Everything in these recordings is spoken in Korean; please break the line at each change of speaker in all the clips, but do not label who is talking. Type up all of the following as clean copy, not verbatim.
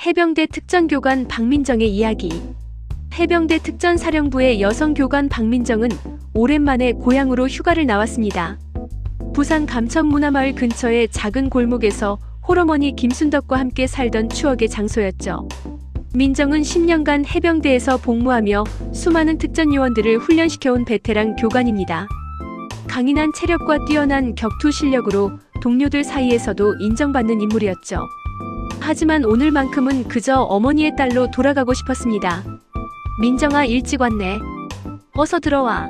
해병대 특전교관 박민정의 이야기. 해병대 특전사령부의 여성교관 박민정은 오랜만에 고향으로 휴가를 나왔습니다. 부산 감천문화마을 근처의 작은 골목에서 홀어머니 김순덕과 함께 살던 추억의 장소였죠. 민정은 10년간 해병대에서 복무하며 수많은 특전요원들을 훈련시켜온 베테랑 교관입니다. 강인한 체력과 뛰어난 격투 실력으로 동료들 사이에서도 인정받는 인물이었죠. 하지만 오늘만큼은 그저 어머니의 딸로 돌아가고 싶었습니다. 민정아, 일찍 왔네. 어서 들어와.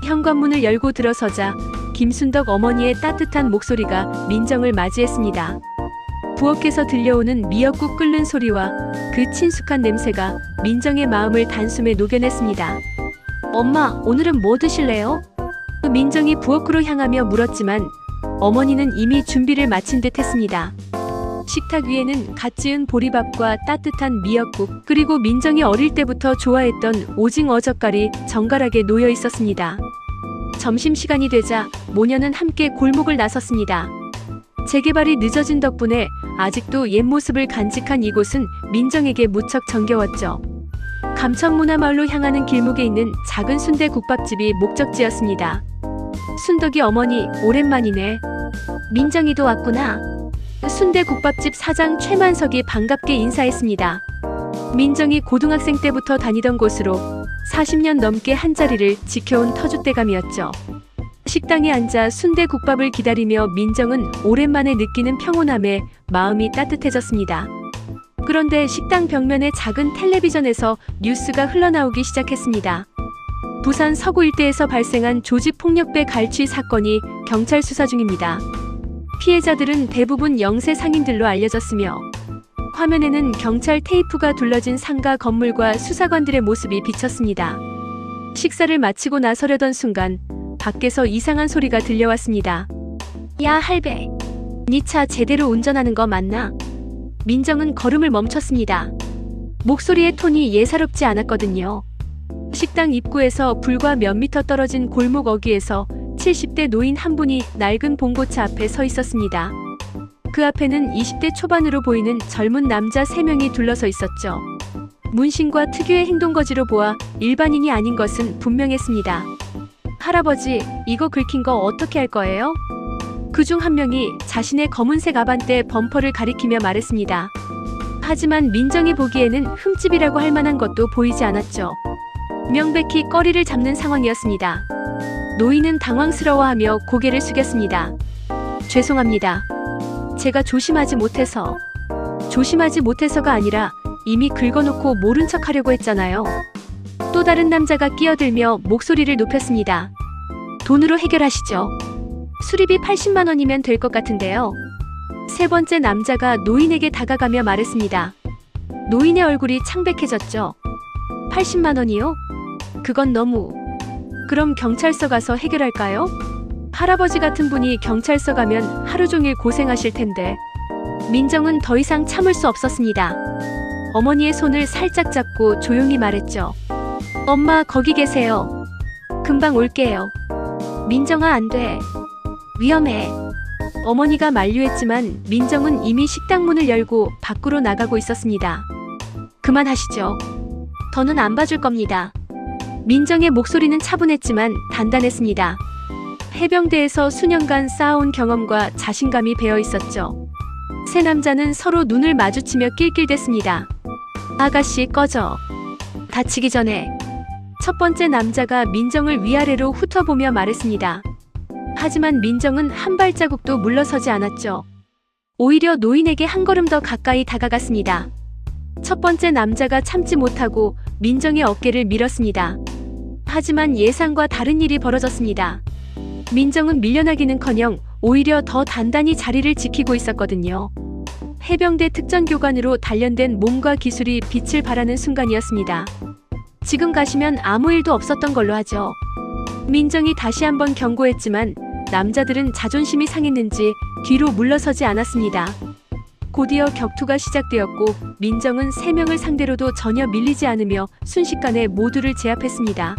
현관문을 열고 들어서자 김순덕 어머니의 따뜻한 목소리가 민정을 맞이했습니다. 부엌에서 들려오는 미역국 끓는 소리와 그 친숙한 냄새가 민정의 마음을 단숨에 녹여냈습니다. 엄마, 오늘은 뭐 드실래요? 민정이 부엌으로 향하며 물었지만 어머니는 이미 준비를 마친 듯 했습니다. 식탁 위에는 갓 지은 보리밥과 따뜻한 미역국, 그리고 민정이 어릴 때부터 좋아했던 오징어 젓갈이 정갈하게 놓여 있었습니다. 점심시간이 되자 모녀는 함께 골목을 나섰습니다. 재개발이 늦어진 덕분에 아직도 옛 모습을 간직한 이곳은 민정에게 무척 정겨웠죠. 감천문화마을로 향하는 길목에 있는 작은 순대국밥집이 목적지였습니다. 순덕이 어머니, 오랜만이네. 민정이도 왔구나. 순대국밥집 사장 최만석이 반갑게 인사했습니다. 민정이 고등학생 때부터 다니던 곳으로 40년 넘게 한자리를 지켜온 터줏대감이었죠. 식당에 앉아 순대국밥을 기다리며 민정은 오랜만에 느끼는 평온함에 마음이 따뜻해졌습니다. 그런데 식당 벽면의 작은 텔레비전에서 뉴스가 흘러나오기 시작했습니다. 부산 서구 일대에서 발생한 조직폭력배 갈취 사건이 경찰 수사 중입니다. 피해자들은 대부분 영세 상인들로 알려졌으며 화면에는 경찰 테이프가 둘러진 상가 건물과 수사관들의 모습이 비쳤습니다. 식사를 마치고 나서려던 순간 밖에서 이상한 소리가 들려왔습니다. 야, 할배. 니 차 제대로 운전하는 거 맞나? 민정은 걸음을 멈췄습니다. 목소리의 톤이 예사롭지 않았거든요. 식당 입구에서 불과 몇 미터 떨어진 골목 어귀에서 70대 노인 한 분이 낡은 봉고차 앞에 서 있었습니다. 그 앞에는 20대 초반으로 보이는 젊은 남자 3명이 둘러서 있었죠. 문신과 특유의 행동거지로 보아 일반인이 아닌 것은 분명했습니다. 할아버지, 이거 긁힌 거 어떻게 할 거예요? 그중 한 명이 자신의 검은색 아반떼 범퍼를 가리키며 말했습니다. 하지만 민정이 보기에는 흠집이라고 할 만한 것도 보이지 않았죠. 명백히 꺼리를 잡는 상황이었습니다. 노인은 당황스러워하며 고개를 숙였습니다. 죄송합니다. 제가 조심하지 못해서가 아니라 이미 긁어놓고 모른 척 하려고 했잖아요. 또 다른 남자가 끼어들며 목소리를 높였습니다. 돈으로 해결하시죠. 수리비 80만 원이면 될 것 같은데요. 세 번째 남자가 노인에게 다가가며 말했습니다. 노인의 얼굴이 창백해졌죠. 80만 원이요? 그건 너무... 그럼 경찰서 가서 해결할까요? 할아버지 같은 분이 경찰서 가면 하루 종일 고생하실 텐데. 민정은 더 이상 참을 수 없었습니다. 어머니의 손을 살짝 잡고 조용히 말했죠. 엄마, 거기 계세요. 금방 올게요. 민정아, 안 돼. 위험해. 어머니가 만류했지만 민정은 이미 식당 문을 열고 밖으로 나가고 있었습니다. 그만하시죠. 더는 안 봐줄 겁니다. 민정의 목소리는 차분했지만 단단했습니다. 해병대에서 수년간 쌓아온 경험과 자신감이 배어 있었죠. 세 남자는 서로 눈을 마주치며 낄낄댔습니다. 아가씨, 꺼져. 다치기 전에. 첫 번째 남자가 민정을 위아래로 훑어보며 말했습니다. 하지만 민정은 한 발자국도 물러서지 않았죠. 오히려 노인에게 한 걸음 더 가까이 다가갔습니다. 첫 번째 남자가 참지 못하고 민정의 어깨를 밀었습니다. 하지만 예상과 다른 일이 벌어졌습니다. 민정은 밀려나기는커녕 오히려 더 단단히 자리를 지키고 있었거든요. 해병대 특전교관으로 단련된 몸과 기술이 빛을 발하는 순간이었습니다. 지금 가시면 아무 일도 없었던 걸로 하죠. 민정이 다시 한번 경고했지만 남자들은 자존심이 상했는지 뒤로 물러서지 않았습니다. 곧이어 격투가 시작되었고 민정은 3명을 상대로도 전혀 밀리지 않으며 순식간에 모두를 제압했습니다.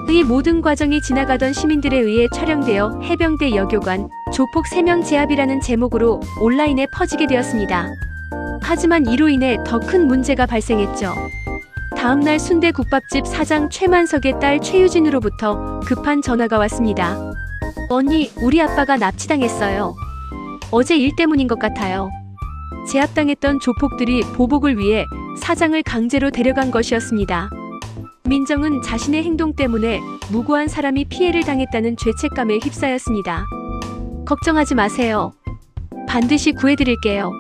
이 모든 과정이 지나가던 시민들에 의해 촬영되어 해병대 여교관 조폭 3명 제압이라는 제목으로 온라인에 퍼지게 되었습니다. 하지만 이로 인해 더 큰 문제가 발생했죠. 다음날 순대국밥집 사장 최만석의 딸 최유진으로부터 급한 전화가 왔습니다. 언니, 우리 아빠가 납치당했어요. 어제 일 때문인 것 같아요. 제압당했던 조폭들이 보복을 위해 사장을 강제로 데려간 것이었습니다. 민정은 자신의 행동 때문에 무고한 사람이 피해를 당했다는 죄책감에 휩싸였습니다. 걱정하지 마세요. 반드시 구해드릴게요.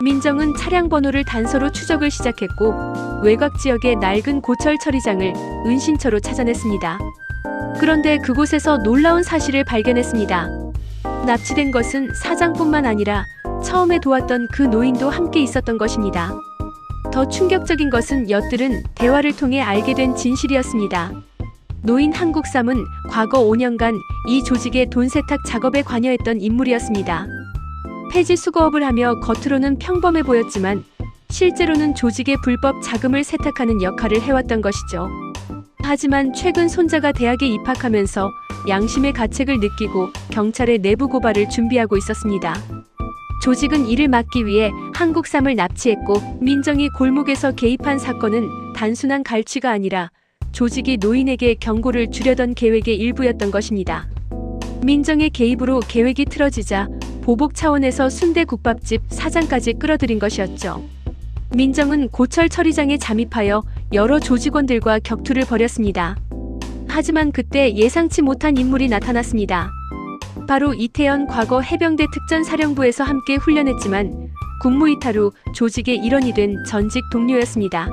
민정은 차량 번호를 단서로 추적을 시작했고 외곽 지역의 낡은 고철 처리장을 은신처로 찾아냈습니다. 그런데 그곳에서 놀라운 사실을 발견했습니다. 납치된 것은 사장뿐만 아니라 처음에 도왔던 그 노인도 함께 있었던 것입니다. 더 충격적인 것은 엿들은 대화를 통해 알게 된 진실이었습니다. 노인 한국삼은 과거 5년간 이 조직의 돈 세탁 작업에 관여했던 인물이었습니다. 폐지 수거업을 하며 겉으로는 평범해 보였지만 실제로는 조직의 불법 자금을 세탁하는 역할을 해왔던 것이죠. 하지만 최근 손자가 대학에 입학하면서 양심의 가책을 느끼고 경찰에 내부 고발을 준비하고 있었습니다. 조직은 이를 막기 위해 한국삼을 납치했고 민정이 골목에서 개입한 사건은 단순한 갈취가 아니라 조직이 노인에게 경고를 주려던 계획의 일부였던 것입니다. 민정의 개입으로 계획이 틀어지자 보복 차원에서 순대국밥집 사장까지 끌어들인 것이었죠. 민정은 고철 처리장에 잠입하여 여러 조직원들과 격투를 벌였습니다. 하지만 그때 예상치 못한 인물이 나타났습니다. 바로 이태연 과거 해병대 특전사령부에서 함께 훈련했지만 국무이탈 후 조직의 일원이 된 전직 동료였습니다.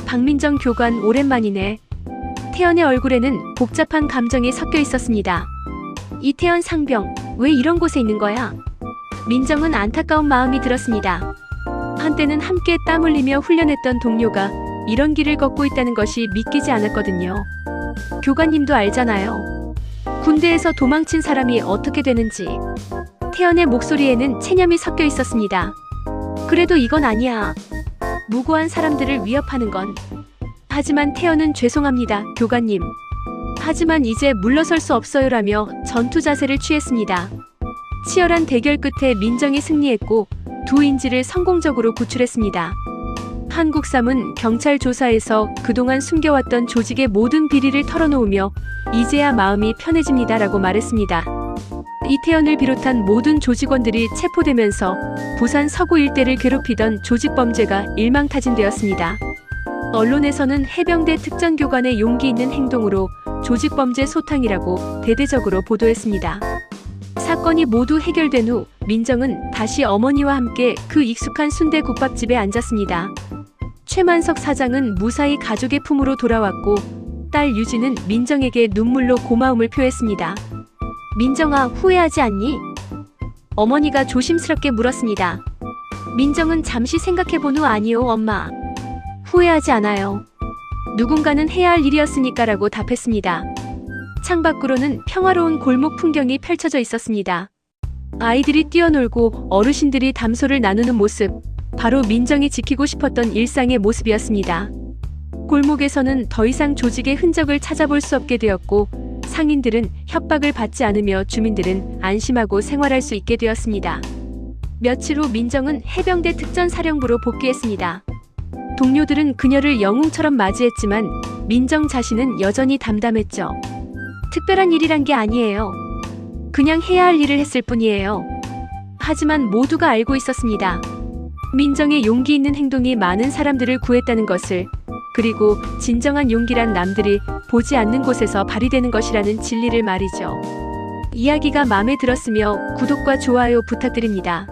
박민정 교관 오랜만이네. 태연의 얼굴에는 복잡한 감정이 섞여 있었습니다. 이태연 상병, 왜 이런 곳에 있는 거야? 민정은 안타까운 마음이 들었습니다. 한때는 함께 땀 흘리며 훈련했던 동료가 이런 길을 걷고 있다는 것이 믿기지 않았거든요. 교관님도 알잖아요. 군대에서 도망친 사람이 어떻게 되는지. 태연의 목소리에는 체념이 섞여 있었습니다. 그래도 이건 아니야. 무고한 사람들을 위협하는 건. 하지만 태연은 죄송합니다, 교관님. 하지만 이제 물러설 수 없어요라며 전투 자세를 취했습니다. 치열한 대결 끝에 민정이 승리했고 두 인질을 성공적으로 구출했습니다. 한국삼은 경찰 조사에서 그동안 숨겨왔던 조직의 모든 비리를 털어놓으며 이제야 마음이 편해집니다라고 말했습니다. 이태연을 비롯한 모든 조직원들이 체포되면서 부산 서구 일대를 괴롭히던 조직범죄가 일망타진되었습니다. 언론에서는 해병대 특전교관의 용기 있는 행동으로 조직범죄 소탕이라고 대대적으로 보도했습니다. 사건이 모두 해결된 후 민정은 다시 어머니와 함께 그 익숙한 순대국밥집에 앉았습니다. 최만석 사장은 무사히 가족의 품으로 돌아왔고 딸 유진은 민정에게 눈물로 고마움을 표했습니다. 민정아, 후회하지 않니? 어머니가 조심스럽게 물었습니다. 민정은 잠시 생각해본 후 아니요, 엄마. 후회하지 않아요. 누군가는 해야 할 일이었으니까라고 답했습니다. 창밖으로는 평화로운 골목 풍경이 펼쳐져 있었습니다. 아이들이 뛰어놀고 어르신들이 담소를 나누는 모습, 바로 민정이 지키고 싶었던 일상의 모습이었습니다. 골목에서는 더 이상 조직의 흔적을 찾아볼 수 없게 되었고 상인들은 협박을 받지 않으며 주민들은 안심하고 생활할 수 있게 되었습니다. 며칠 후 민정은 해병대 특전사령부로 복귀했습니다. 동료들은 그녀를 영웅처럼 맞이했지만 민정 자신은 여전히 담담했죠. 특별한 일이란 게 아니에요. 그냥 해야 할 일을 했을 뿐이에요. 하지만 모두가 알고 있었습니다. 민정의 용기 있는 행동이 많은 사람들을 구했다는 것을, 그리고 진정한 용기란 남들이 보지 않는 곳에서 발휘되는 것이라는 진리를 말이죠. 이야기가 마음에 들었으며 구독과 좋아요 부탁드립니다.